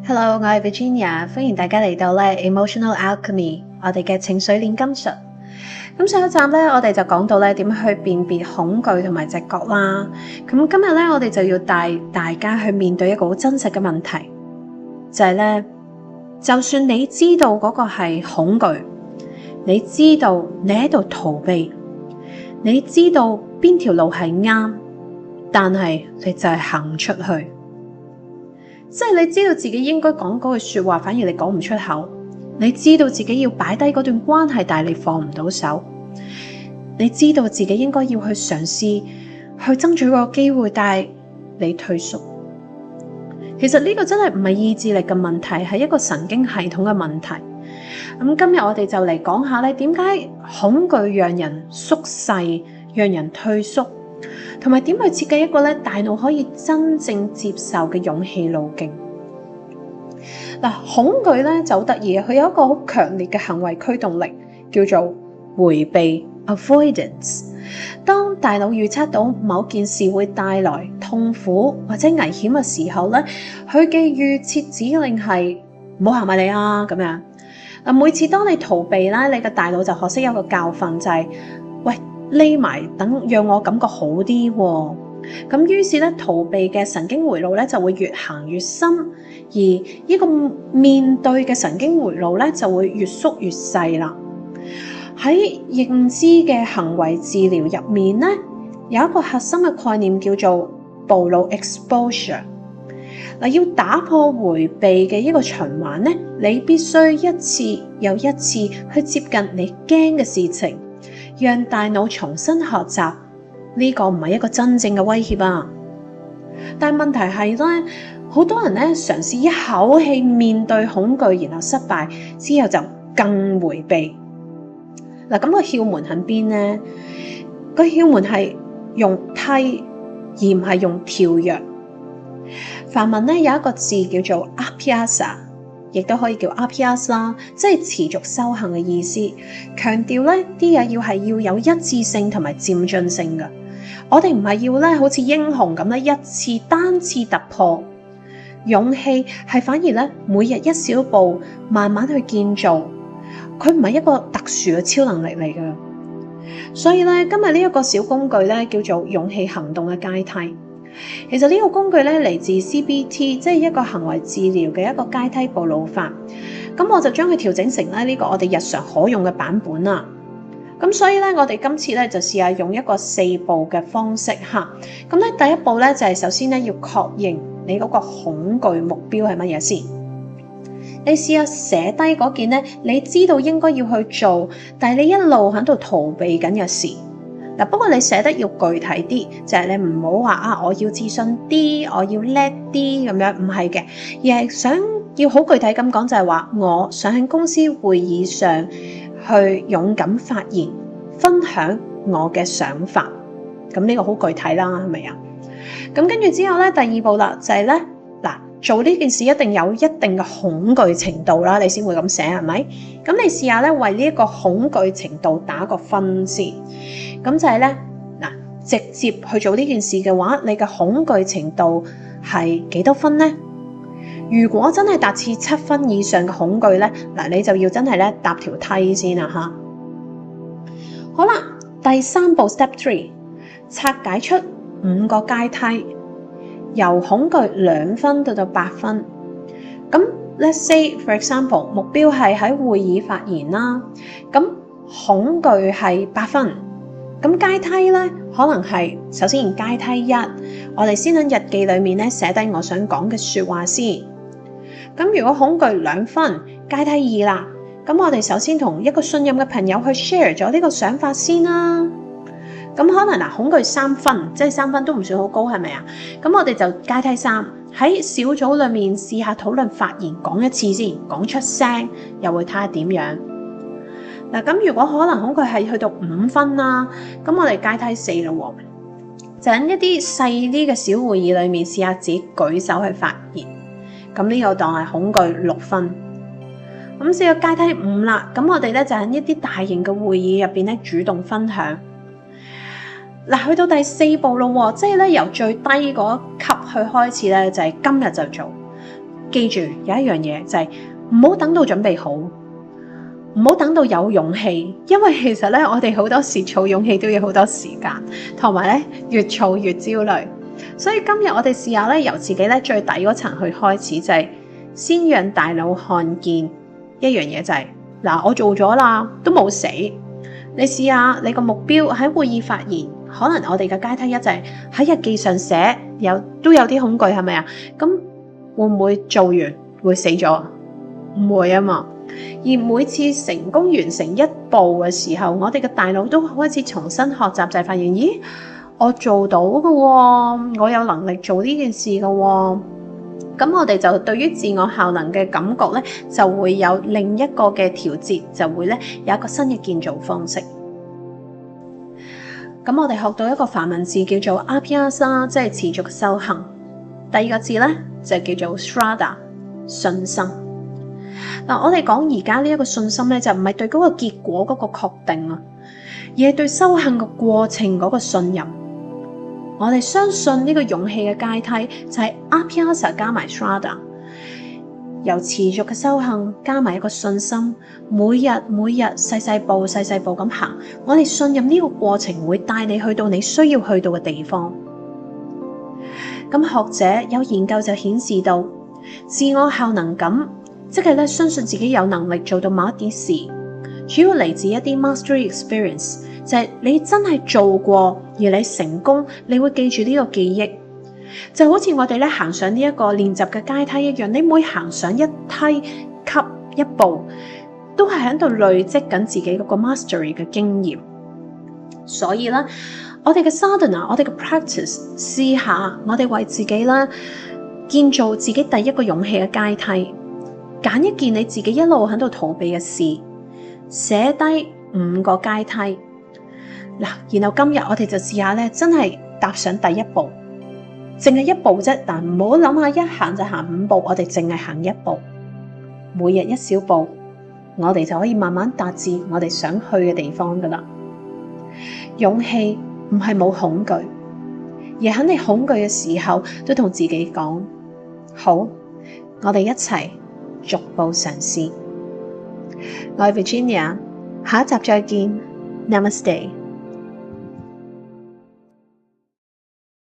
Hello，我係 Virginia，歡迎大家嚟到Emotional Alchemy，我哋嘅情緒煉金術。咁上一集咧，我哋就講到點樣去辨別恐懼同埋直覺啦。咁今日咧，我哋就要帶大家去面對一個好真實嘅問題，就係就算你知道嗰個係恐懼，你知道你喺度逃避，你知道邊條路係啱，但係你就係行唔出去。即係你知道自己應該講嗰句說話，反而你講唔出口。你知道自己要擺低嗰段關係，但係你放唔到手。你知道自己應該要去嘗試去爭取個機會，但係你退縮。其實呢個真係唔係意志力嘅問題，係一個神經系統嘅問題。咁今日我哋就嚟講下點解恐懼讓人縮細，讓人退縮，同埋點去設計一個大腦可以真正接受嘅勇氣路徑。恐懼就好得意，佢有一個好強烈嘅行為驅動力，叫做迴避 （avoidance）。當大腦預測到某件事會帶來痛苦或者危險嘅時候佢嘅預設指令係唔好行埋嚟啊，咁樣。每次當你逃避你嘅大腦就學識一個教訓，就係喂，匿埋等讓我感覺好啲喎。咁於是逃避嘅神經回路就會越行越深，而呢個面對嘅神經回路就會越縮越細啦。喺認知嘅行為治療入面有一個核心嘅概念叫做暴露 exposure。要打破迴避嘅一個循環你必須一次又一次去接近你驚嘅事情，讓大腦重新學習。呢個唔係一個真正嘅威脅啊！但係問題係好多人嘗試一口氣面對恐懼，然後失敗之後就更迴避。咁個竅門喺邊呢？個竅門係用梯，而唔係用跳躍。梵文有一個字叫做 Abhyasa， 亦都可以叫 Abhyas 啦，即係持續修行嘅意思。強調啲嘢要有一致性同埋漸進性嘅。我哋唔係要好似英雄咁一次單次突破。勇氣係反而每日一小步慢慢去建造，佢唔係一個特殊嘅超能力嚟㗎。所以今日呢一個小工具叫做勇氣行動嘅階梯。其實呢個工具嚟自 CBT， 即係一個行為治療嘅一個階梯步路法。咁我就將佢調整成呢個我哋日常可用嘅版本啦。咁所以我哋今次就試下用一個4步嘅方式吓。咁第一步就係首先要確認你嗰個恐懼目標係乜嘢先。你試下寫低嗰件你知道應該要去做，但係你一路喺度逃避緊嘅事。不過你寫得要具體啲，就係你唔好話我要自信啲，我要叻啲咁樣，唔係嘅，而係想要好具體咁講，就係話我想喺公司會議上去勇敢發言，分享我嘅想法。咁呢個好具體啦，係咪啊？咁跟住之後第二步啦，就係做呢件事一定有一定嘅恐懼程度啦，你先會咁寫，係咪？咁你試下為呢一個恐懼程度打個分先。咁就係直接去做呢件事嘅話，你嘅恐懼程度係幾多分呢？如果真係達至7分以上嘅恐懼你就要真係搭條梯先啦吓。好啦，第3步 Step 3，拆解出5個階梯，由恐懼2分到8分。咁 let's say for example， 目標係喺會議發言啦，咁恐懼係8分。咁階梯可能係首先階梯1，我哋先喺日記裏面寫低我想講嘅說話先。咁如果恐懼2分，階梯2啦，咁我哋首先同一個信任嘅朋友去 share 咗呢個想法先啦。咁可能恐懼3分，即係3分都唔算好高，係咪啊？咁我哋就階梯3，喺小組裏面試下討論發言，講一次先，講出聲，又會睇下點樣。咁如果可能恐懼係去到5分啦，咁我哋階梯4咯，就喺一啲細啲嘅小會議裏面試下自己舉手去發言，咁呢個當係恐懼6分。咁試到階梯5啦，咁我哋就喺一啲大型嘅會議入邊主動分享。去到第4步咯，即係由最低嗰級去開始就係今日就做。記住有一樣嘢就係唔好等到準備好，唔好等到有勇氣，因為其實咧我哋好多時儲勇氣都要好多時間，同埋咧越儲越焦慮。所以今日我哋試下咧由自己咧最底嗰層去開始，就係先讓大腦看見一樣嘢，就係嗱，我做咗啦，都冇死。你試下你個目標喺會議發言，可能我哋嘅階梯一就係喺日記上寫，都有啲恐懼，係咪啊？咁會唔會做完會死咗？唔會啊嘛。而每次成功完成一步嘅時候，我哋嘅大腦都開始重新學習，就係發現，咦，我做到㗎喎，我有能力做呢件事㗎喎。咁我哋就對於自我效能嘅感覺咧，就會有另一個嘅調節，就會咧有一個新嘅建造方式。咁我哋學到一個梵文字叫做 Abhyasa， 即係持續修行。第二個字咧就叫做 Shraddha， 信心。嗱，我哋講而家呢一個信心咧，就唔係對嗰個結果嗰個確定啊，而係對修行嘅過程嗰個信任。我哋相信呢個勇氣嘅階梯就係 Abhyasa 加埋 Shraddha， 由持續嘅修行加埋一個信心，每日細細步咁行，我哋信任呢個過程會帶你去到你需要去到嘅地方。咁學者有研究就顯示到，自我效能感即係咧相信自己有能力做到某一啲事，主要嚟自一啲 mastery experience， 就係你真係做過而你成功，你會記住呢個記憶。就好似我哋咧行上呢一個練習嘅階梯一樣，你每行上一梯級一步，都係喺度累積緊自己嗰個 mastery 嘅經驗。所以咧，我哋嘅 sadhana， 我哋嘅 practice， 試下我哋為自己啦建造自己第一個勇氣嘅階梯，揀一件你自己一路喺度逃避嘅事，寫低5個階梯。嗱，然後今日我哋就試下咧，真係踏上第一步，淨係一步啫，但唔好諗下一行就行5步，我哋淨係行一步，每日一小步，我哋就可以慢慢達至我哋想去嘅地方噶啦。勇氣唔係冇恐懼，而喺你恐懼嘅時候，都同自己講：好，我哋一齊逐步嘗試。我係 Virginia，下一集再見。Namaste。